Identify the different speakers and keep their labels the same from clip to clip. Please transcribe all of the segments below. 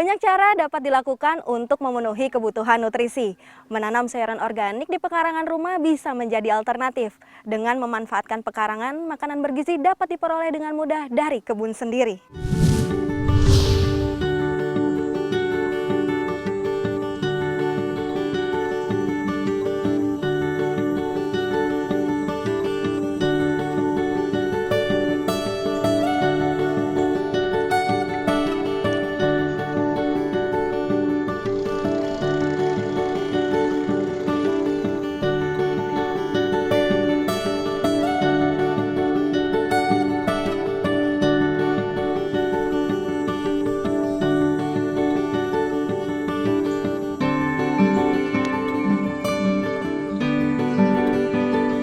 Speaker 1: Banyak cara dapat dilakukan untuk memenuhi kebutuhan nutrisi. Menanam sayuran organik di pekarangan rumah bisa menjadi alternatif. Dengan memanfaatkan pekarangan, makanan bergizi dapat diperoleh dengan mudah dari kebun sendiri.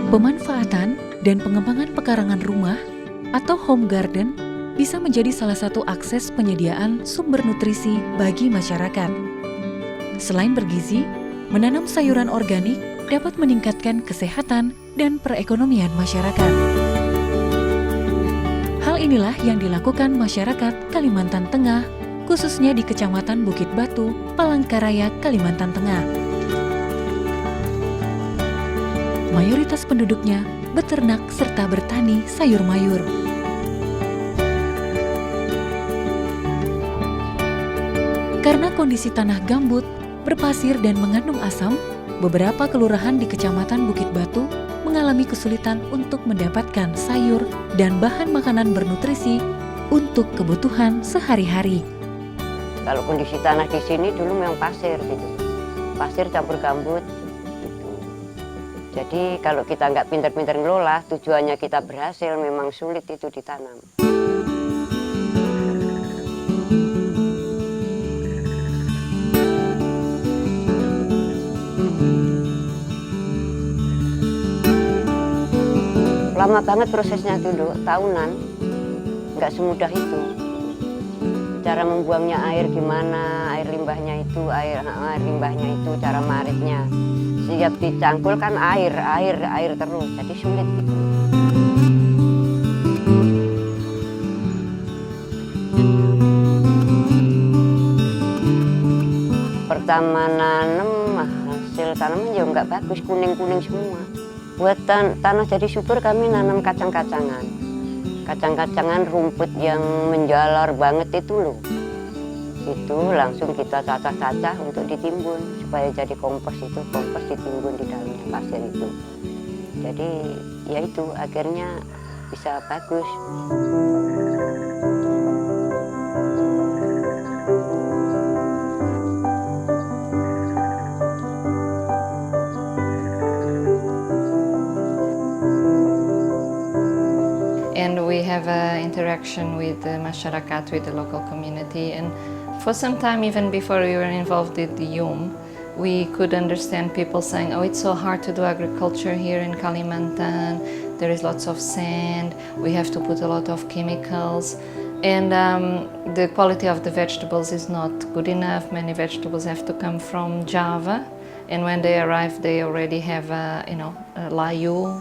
Speaker 2: Pemanfaatan dan pengembangan pekarangan rumah atau home garden bisa menjadi salah satu akses penyediaan sumber nutrisi bagi masyarakat. Selain bergizi, menanam sayuran organik dapat meningkatkan kesehatan dan perekonomian masyarakat. Hal inilah yang dilakukan masyarakat Kalimantan Tengah, khususnya di Kecamatan Bukit Batu, Palangkaraya, Kalimantan Tengah. Mayoritas penduduknya beternak serta bertani sayur mayur. Karena kondisi tanah gambut, berpasir dan mengandung asam, beberapa kelurahan di Kecamatan Bukit Batu mengalami kesulitan untuk mendapatkan sayur dan bahan makanan bernutrisi untuk kebutuhan sehari-hari.
Speaker 3: Kalau kondisi tanah di sini dulu memang pasir gitu, pasir campur gambut. Jadi kalau kita nggak pintar-pintar ngelola, tujuannya kita berhasil, memang sulit itu ditanam. Lama banget prosesnya dulu, tahunan, nggak semudah itu. Cara membuangnya air gimana, air limbahnya itu, cara maritnya. Setiap dicangkul kan air terus, jadi sulit gitu. Pertama nanam, hasil tanaman ya nggak bagus, kuning-kuning semua. Buat tanah jadi subur kami nanam kacang-kacangan. Kacang-kacangan rumput yang menjalar banget itu loh. Itu langsung kita cacah-cacah untuk ditimbun supaya jadi kompos ditimbun di dalamnya pasir itu. Jadi ya itu akhirnya bisa bagus.
Speaker 4: And we have an interaction with the masyarakat, with the local community, and for some time, even before we were involved with the YUM, we could understand people saying, oh, it's so hard to do agriculture here in Kalimantan, there is lots of sand, we have to put a lot of chemicals, and the quality of the vegetables is not good enough. Many vegetables have to come from Java, and when they arrive, they already have, a layu.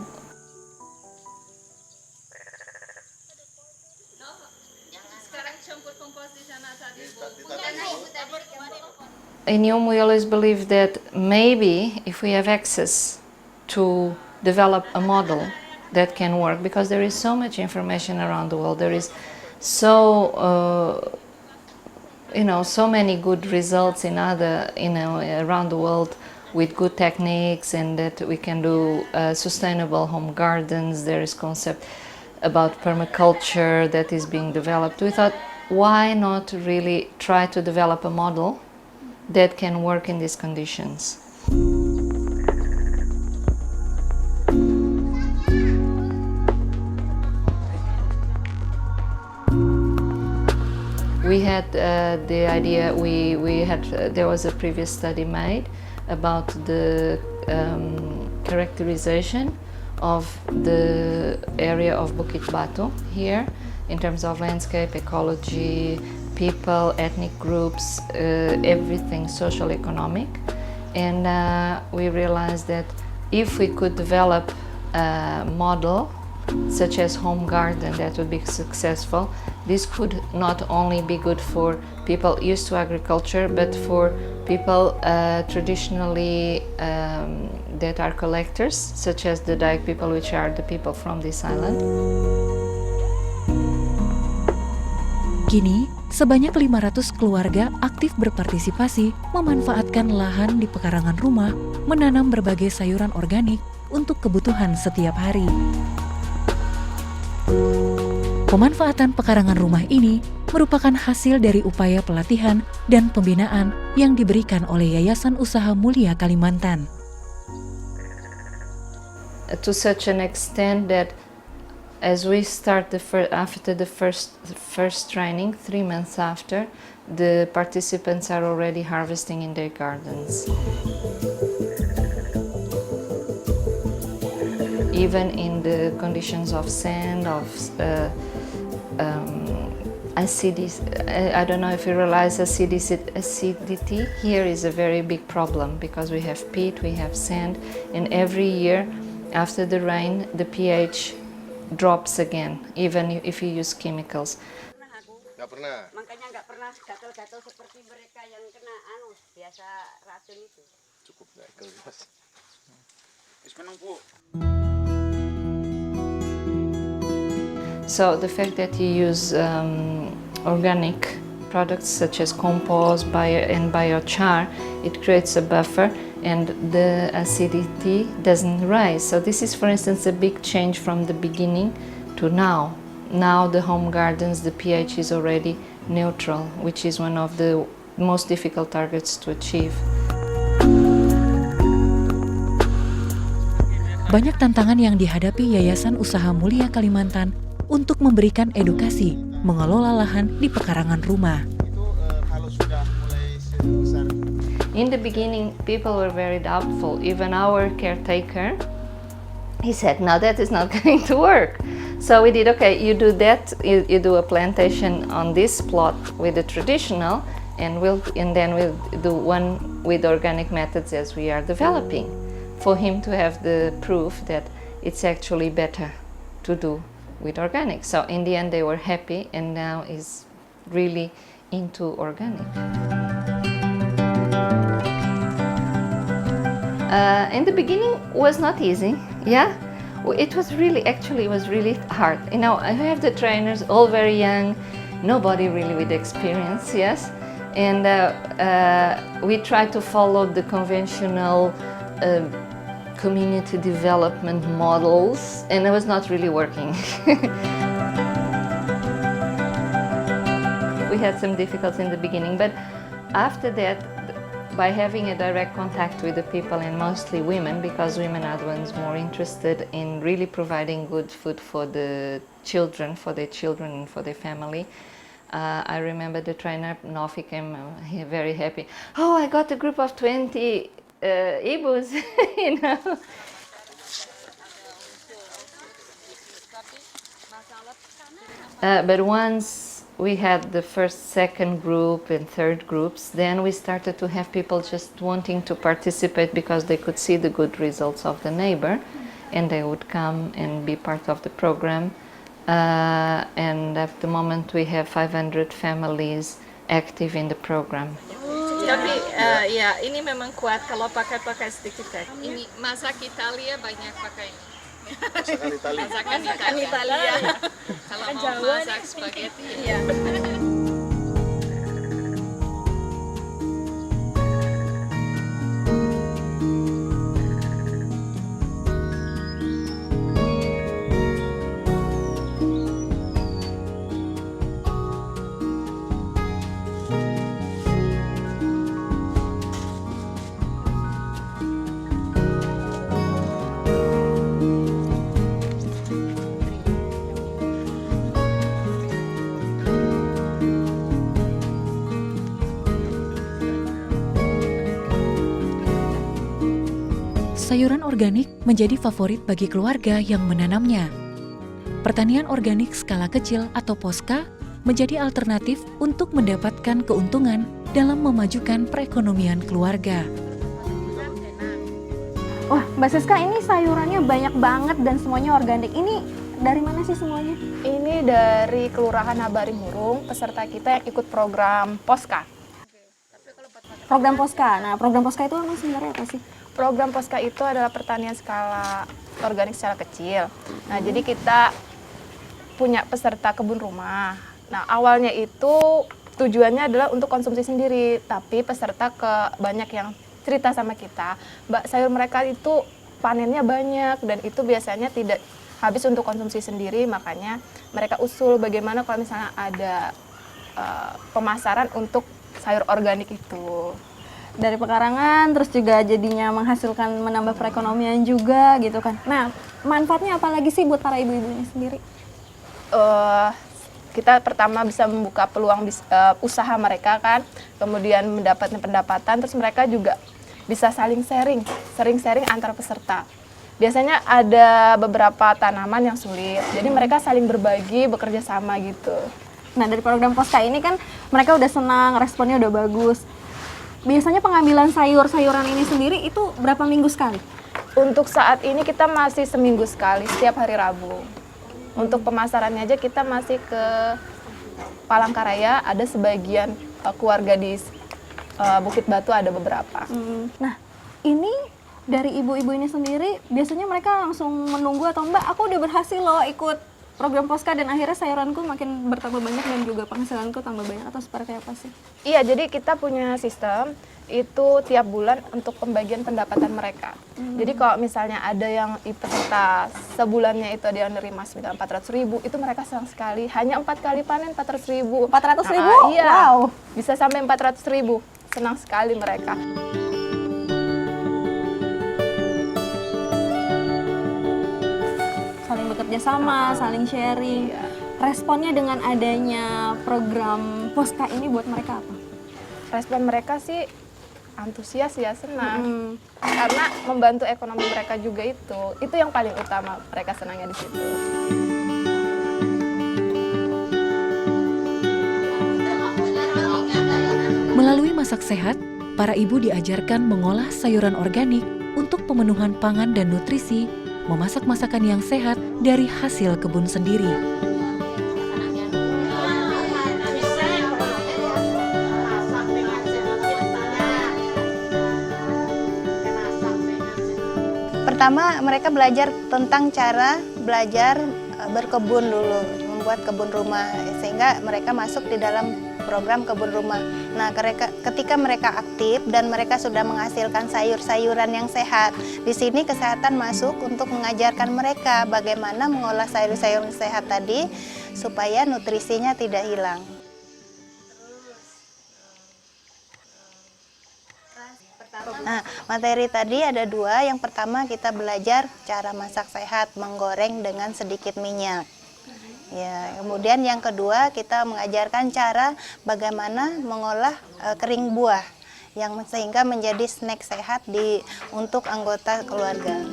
Speaker 4: In YUM, we always believe that maybe if we have access to develop a model that can work, because there is so much information around the world, there is so many good results around the world with good techniques, and that we can do sustainable home gardens. There is concept about permaculture that is being developed. We thought, why not really try to develop a model that can work in these conditions? We had the idea, there was a previous study made about the characterization of the area of Bukit Batu here in terms of landscape, ecology, people, ethnic groups, everything social economic. And we realized that if we could develop a model such as home garden that would be successful, this could not only be good for people used to agriculture, but for people traditionally that are collectors, such as the Dayak people, which are the people from this island.
Speaker 2: Kini, sebanyak 500 keluarga aktif berpartisipasi memanfaatkan lahan di pekarangan rumah, menanam berbagai sayuran organik untuk kebutuhan setiap hari. Pemanfaatan pekarangan rumah ini merupakan hasil dari upaya pelatihan dan pembinaan yang diberikan oleh Yayasan Usaha Mulia Kalimantan.
Speaker 4: To such an extent that as we start after the first training, 3 months after, the participants are already harvesting in their gardens. Even in the conditions of sand, of acidity, I don't know if you realize acidity here is a very big problem because we have peat, we have sand, and every year after the rain, the pH drops again, even if you use chemicals.
Speaker 5: Nggak pernah.
Speaker 3: Makanya nggak pernah gatal-gatal seperti mereka yang kena biasa racun itu.
Speaker 5: Cukup nggak kelas.
Speaker 4: So the fact that you use organic products such as compost, and biochar, it creates a buffer and the acidity doesn't rise. So this is, for instance, a big change from the beginning to now. Now the home gardens, the pH is already neutral, which is one of the most difficult targets to achieve.
Speaker 2: Banyak tantangan yang dihadapi Yayasan Usaha Mulia Kalimantan untuk memberikan edukasi mengelola lahan di pekarangan rumah.
Speaker 5: Kalau sudah mulai besar.
Speaker 4: In the beginning, people were very doubtful. Even our caretaker, he said, "No, that is not going to work." So we did, okay, you do that, you do a plantation on this plot with the traditional, and then we'll do one with organic methods as we are developing, for him to have the proof that it's actually better to do with organic. So in the end, they were happy, and now is really into organic. In the beginning was not easy, yeah. It was really hard. You know, I have the trainers all very young, nobody really with experience, yes. And we tried to follow the conventional community development models, and it was not really working. We had some difficulties in the beginning, but after that, by having a direct contact with the people, and mostly women, because women are the ones more interested in really providing good food for their children and for their family. I remember the trainer Nofi came very happy. Oh, I got a group of 20 Ibus, you know. But once we had the first, second group and third groups, then we started to have people just wanting to participate because they could see the good results of the neighbor, and they would come and be part of the program. And at the moment we have 500 families active in the program.
Speaker 6: Tapi ya ini memang kuat kalau pakai sedikit teh. Ini masak Italia banyak pakai ini.
Speaker 5: Masakan Italia.
Speaker 6: Masakan Italia. Kalau mau masak spaghetti. Iya.
Speaker 2: Sayuran organik menjadi favorit bagi keluarga yang menanamnya. Pertanian organik skala kecil atau POSKA menjadi alternatif untuk mendapatkan keuntungan dalam memajukan perekonomian keluarga.
Speaker 1: Wah, Mbak Siska, ini sayurannya banyak banget dan semuanya organik. Ini dari mana sih semuanya?
Speaker 7: Ini dari Kelurahan Habari Murung, peserta kita yang ikut program Poska.
Speaker 1: Program Poska. Nah, program Poska itu emang sebenarnya apa sih?
Speaker 7: Program Poska itu adalah pertanian skala organik secara kecil. Nah, jadi kita punya peserta kebun rumah. Nah, awalnya itu tujuannya adalah untuk konsumsi sendiri, tapi peserta banyak yang cerita sama kita, Mbak, sayur mereka itu panennya banyak dan itu biasanya tidak habis untuk konsumsi sendiri, makanya mereka usul bagaimana kalau misalnya ada pemasaran untuk sayur organik itu.
Speaker 1: Dari pekarangan, terus juga jadinya menghasilkan menambah perekonomian juga gitu kan. Nah, manfaatnya apa lagi sih buat para ibu-ibunya sendiri?
Speaker 7: Kita pertama bisa membuka peluang usaha mereka kan, kemudian mendapatkan pendapatan, terus mereka juga bisa saling sharing antar peserta. Biasanya ada beberapa tanaman yang sulit, jadi mereka saling berbagi, bekerja sama gitu.
Speaker 1: Nah, dari program Poska ini kan mereka udah senang, responnya udah bagus. Biasanya pengambilan sayur-sayuran ini sendiri itu berapa minggu sekali?
Speaker 7: Untuk saat ini kita masih seminggu sekali, setiap hari Rabu. Untuk pemasarannya aja kita masih ke Palangkaraya, ada sebagian keluarga di Bukit Batu ada beberapa.
Speaker 1: Nah, ini dari ibu-ibu ini sendiri, biasanya mereka langsung menunggu atau Mbak, aku udah berhasil loh ikut program Poska dan akhirnya sayuranku makin bertambah banyak dan juga penghasilanku tambah banyak, atau seperti apa sih?
Speaker 7: Iya, jadi kita punya sistem itu tiap bulan untuk pembagian pendapatan mereka. Jadi kalau misalnya ada yang peserta sebulannya itu dia menerima 400.000, itu mereka senang sekali. Hanya 4 kali panen 400.000.
Speaker 1: 400.000?
Speaker 7: Iya.
Speaker 1: Wow.
Speaker 7: Bisa sampai 400.000. Senang sekali mereka.
Speaker 1: Saling bekerja sama, saling sharing. Responnya dengan adanya program Poska ini buat mereka apa?
Speaker 7: Respon mereka sih antusias ya, senang. Karena membantu ekonomi mereka juga itu yang paling utama, mereka senangnya di situ.
Speaker 2: Melalui masak sehat, para ibu diajarkan mengolah sayuran organik untuk pemenuhan pangan dan nutrisi, memasak masakan yang sehat dari hasil kebun sendiri.
Speaker 8: Pertama, mereka belajar tentang cara belajar berkebun dulu, membuat kebun rumah, sehingga mereka masuk di dalam program kebun rumah. Nah, ketika mereka aktif dan mereka sudah menghasilkan sayur-sayuran yang sehat, di sini kesehatan masuk untuk mengajarkan mereka bagaimana mengolah sayur-sayuran sehat tadi supaya nutrisinya tidak hilang. Nah, materi tadi ada 2. Yang pertama kita belajar cara masak sehat, menggoreng dengan sedikit minyak. Ya, kemudian yang kedua kita mengajarkan cara bagaimana mengolah kering buah yang sehingga menjadi snack sehat untuk anggota keluarga.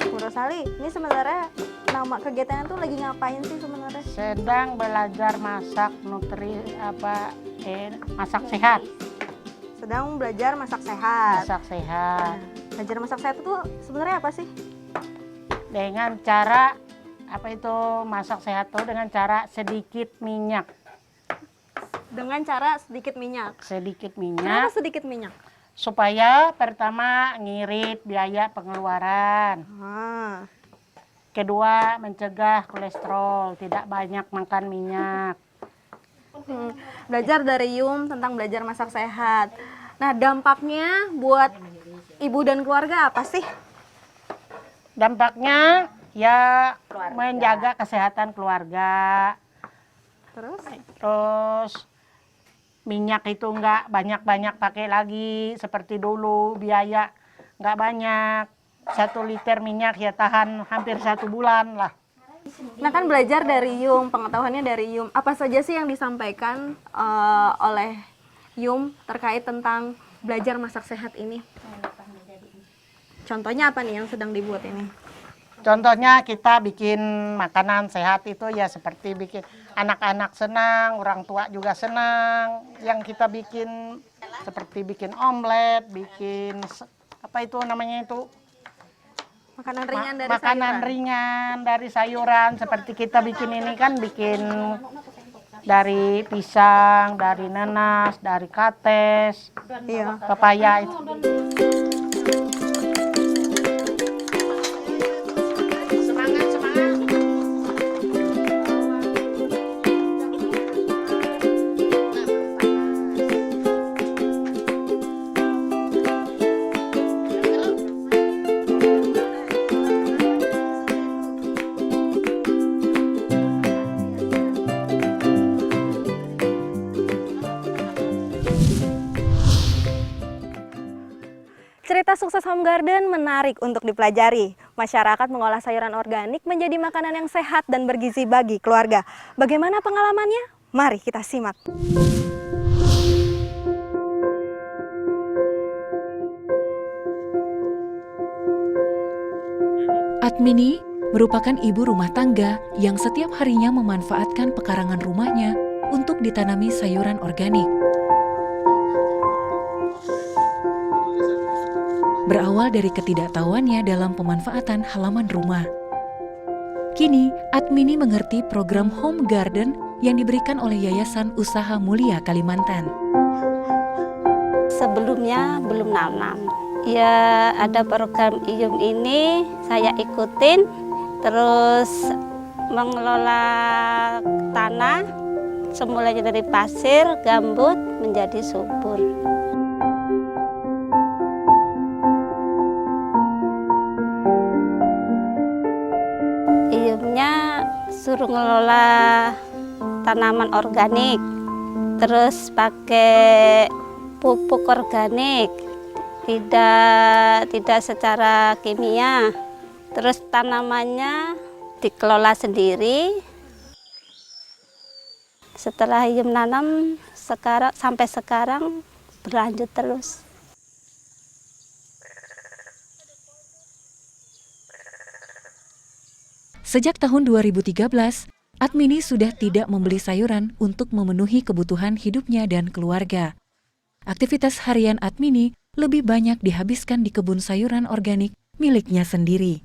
Speaker 1: Bu Rosali, ini sebenarnya nama kegiatan itu lagi ngapain sih sebenarnya?
Speaker 9: Sedang belajar masak masak sehat.
Speaker 1: Sedang belajar masak sehat.
Speaker 9: Masak sehat
Speaker 1: Belajar masak sehat itu sebenarnya apa sih?
Speaker 9: dengan cara masak sehat tuh dengan cara sedikit minyak.
Speaker 1: Dengan cara sedikit minyak.
Speaker 9: Sedikit
Speaker 1: Kenapa
Speaker 9: minyak
Speaker 1: sedikit minyak?
Speaker 9: supaya pertama ngirit biaya pengeluaran. Kedua, mencegah kolesterol, tidak banyak makan minyak.
Speaker 1: Belajar dari Yum tentang belajar masak sehat. Nah, dampaknya buat ibu dan keluarga apa sih?
Speaker 9: Dampaknya ya menjaga kesehatan keluarga. Terus minyak itu nggak banyak-banyak pakai lagi seperti dulu, biaya nggak banyak. 1 liter minyak ya tahan hampir 1 bulan lah.
Speaker 1: Nah, kan belajar dari Yum, pengetahuannya dari Yum. Apa saja sih yang disampaikan oleh Yum terkait tentang belajar masak sehat ini? Contohnya apa nih yang sedang dibuat ini?
Speaker 9: Contohnya kita bikin makanan sehat itu ya seperti bikin anak-anak senang, orang tua juga senang. Yang kita bikin seperti bikin omelet, bikin apa itu namanya itu?
Speaker 1: Makanan ringan dari
Speaker 9: Makanan
Speaker 1: sayuran.
Speaker 9: ringan dari sayuran. Seperti kita bikin ini kan bikin dari pisang, dari nanas, dari kates,
Speaker 1: Iya.
Speaker 9: pepaya itu.
Speaker 1: Cerita sukses home garden menarik untuk dipelajari. Masyarakat mengolah sayuran organik menjadi makanan yang sehat dan bergizi bagi keluarga. Bagaimana pengalamannya? Mari kita simak.
Speaker 2: Atmini merupakan ibu rumah tangga yang setiap harinya memanfaatkan pekarangan rumahnya untuk ditanami sayuran organik. Berawal dari ketidaktahuannya dalam pemanfaatan halaman rumah. Kini, Atmini mengerti program home garden yang diberikan oleh Yayasan Usaha Mulia Kalimantan.
Speaker 10: Sebelumnya belum nanam. Ya ada program IUM ini saya ikutin, terus mengelola tanah semulanya dari pasir, gambut menjadi subur. IUM-nya suruh ngelola tanaman organik, terus pakai pupuk organik, tidak secara kimia. Terus tanamannya dikelola sendiri. Setelah IUM nanam sampai sekarang berlanjut terus.
Speaker 2: Sejak tahun 2013, Atmini sudah tidak membeli sayuran untuk memenuhi kebutuhan hidupnya dan keluarga. Aktivitas harian Atmini lebih banyak dihabiskan di kebun sayuran organik miliknya sendiri.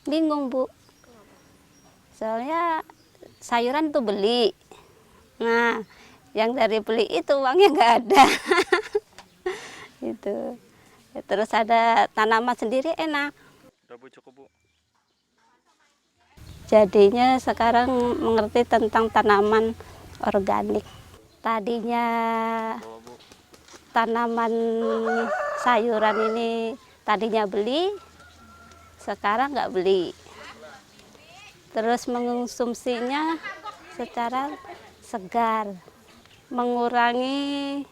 Speaker 10: Bingung, Bu. Soalnya sayuran itu beli. Nah, yang dari beli itu uangnya nggak ada. Itu. Ya, terus ada tanaman sendiri enak. Jadinya sekarang mengerti tentang tanaman organik. Tadinya tanaman sayuran ini tadinya beli, sekarang nggak beli. Terus mengonsumsinya secara segar, mengurangi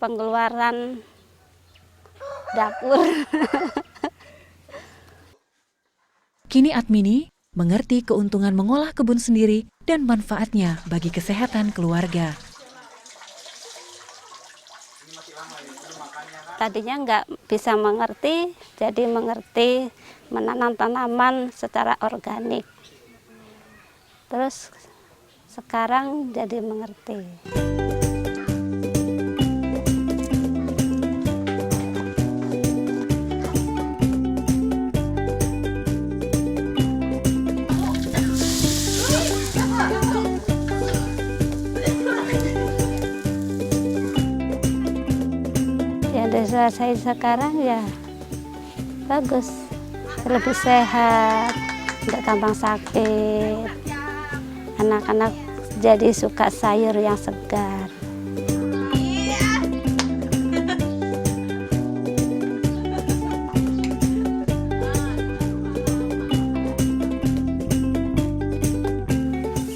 Speaker 10: pengeluaran dapur.
Speaker 2: Kini Atmini mengerti keuntungan mengolah kebun sendiri dan manfaatnya bagi kesehatan keluarga.
Speaker 10: Tadinya nggak bisa mengerti, jadi mengerti menanam tanaman secara organik. Terus sekarang jadi mengerti. Desa saya sekarang ya bagus, lebih sehat, tidak gampang sakit. Anak-anak jadi suka sayur yang segar.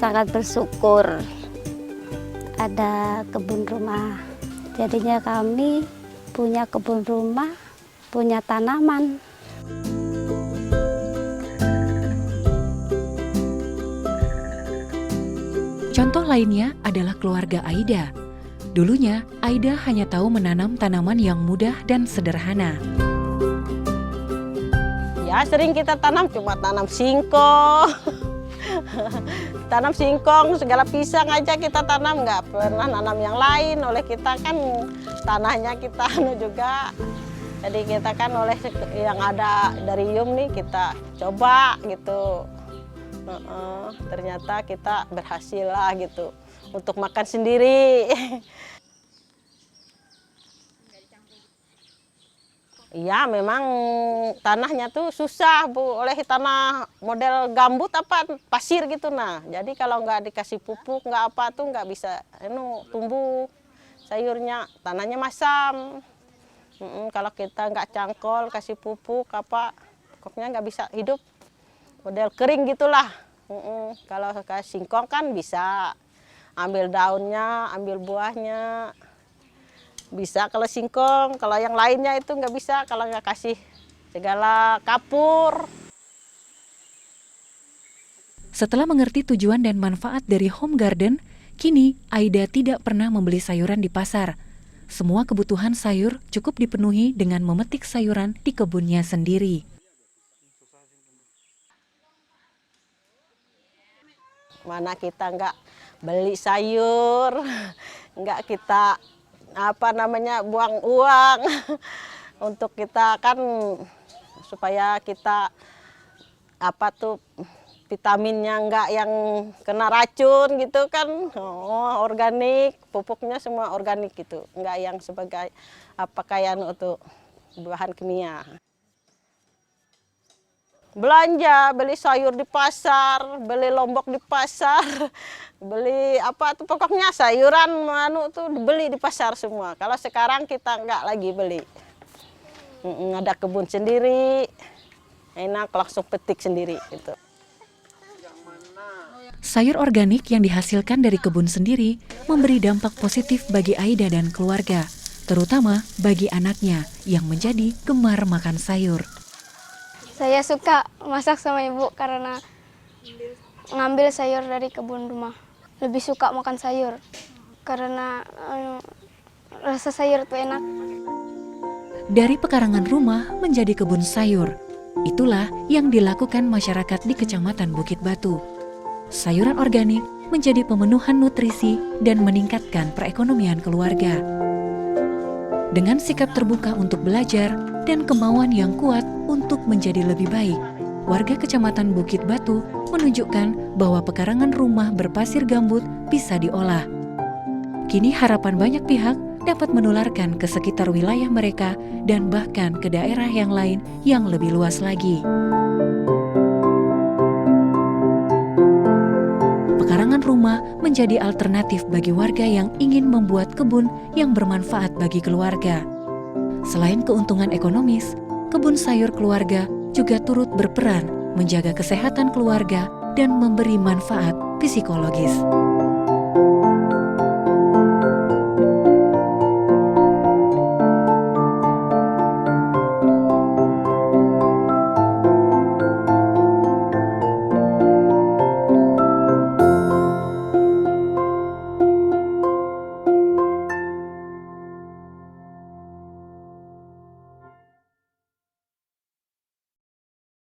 Speaker 10: Sangat bersyukur ada kebun rumah. Jadinya kami punya kebun rumah, punya tanaman.
Speaker 2: Contoh lainnya adalah keluarga Aida. Dulunya, Aida hanya tahu menanam tanaman yang mudah dan sederhana.
Speaker 11: Ya
Speaker 9: Ya sering kita tanam, cuma tanam singkong. Tanam singkong, segala pisang aja kita tanam, nggak pernah nanam yang lain. Oleh kita kan tanahnya kita juga. Jadi kita kan oleh yang ada dari Yum nih kita coba gitu. Ternyata kita berhasil lah gitu untuk makan sendiri. Iya, memang tanahnya tuh susah, Bu. Oleh tanah model gambut apa pasir gitu nah. Jadi kalau nggak dikasih pupuk, nggak apa tuh nggak bisa tumbuh sayurnya. Tanahnya masam. Kalau kita nggak cangkol, kasih pupuk apa, pokoknya nggak bisa hidup. Model kering gitulah. Kalau kasih singkong kan bisa ambil daunnya, ambil buahnya. Bisa kalau singkong, kalau yang lainnya itu nggak bisa kalau nggak kasih segala kapur.
Speaker 2: Setelah mengerti tujuan dan manfaat dari home garden, kini Aida tidak pernah membeli sayuran di pasar. Semua kebutuhan sayur cukup dipenuhi dengan memetik sayuran di kebunnya sendiri.
Speaker 9: Mana kita nggak beli sayur, nggak kita buang uang untuk kita kan supaya kita vitaminnya nggak yang kena racun gitu kan. Organik, pupuknya semua organik gitu, nggak yang sebagai kayak untuk bahan kimia. Belanja, beli sayur di pasar, beli lombok di pasar, beli pokoknya sayuran tuh dibeli di pasar semua. Kalau sekarang kita nggak lagi beli. Ada kebun sendiri, enak langsung petik sendiri gitu.
Speaker 2: Sayur organik yang dihasilkan dari kebun sendiri memberi dampak positif bagi Aida dan keluarga, terutama bagi anaknya yang menjadi gemar makan sayur.
Speaker 11: Saya suka masak sama ibu karena ngambil sayur dari kebun rumah. Lebih suka makan sayur karena rasa sayur itu enak.
Speaker 2: Dari pekarangan rumah menjadi kebun sayur, itulah yang dilakukan masyarakat di Kecamatan Bukit Batu. Sayuran organik menjadi pemenuhan nutrisi dan meningkatkan perekonomian keluarga. Dengan sikap terbuka untuk belajar dan kemauan yang kuat untuk menjadi lebih baik, warga Kecamatan Bukit Batu menunjukkan bahwa pekarangan rumah berpasir gambut bisa diolah. Kini harapan banyak pihak dapat menularkan ke sekitar wilayah mereka dan bahkan ke daerah yang lain yang lebih luas lagi. Pekarangan rumah menjadi alternatif bagi warga yang ingin membuat kebun yang bermanfaat bagi keluarga. Selain keuntungan ekonomis, kebun sayur keluarga juga turut berperan menjaga kesehatan keluarga dan memberi manfaat psikologis.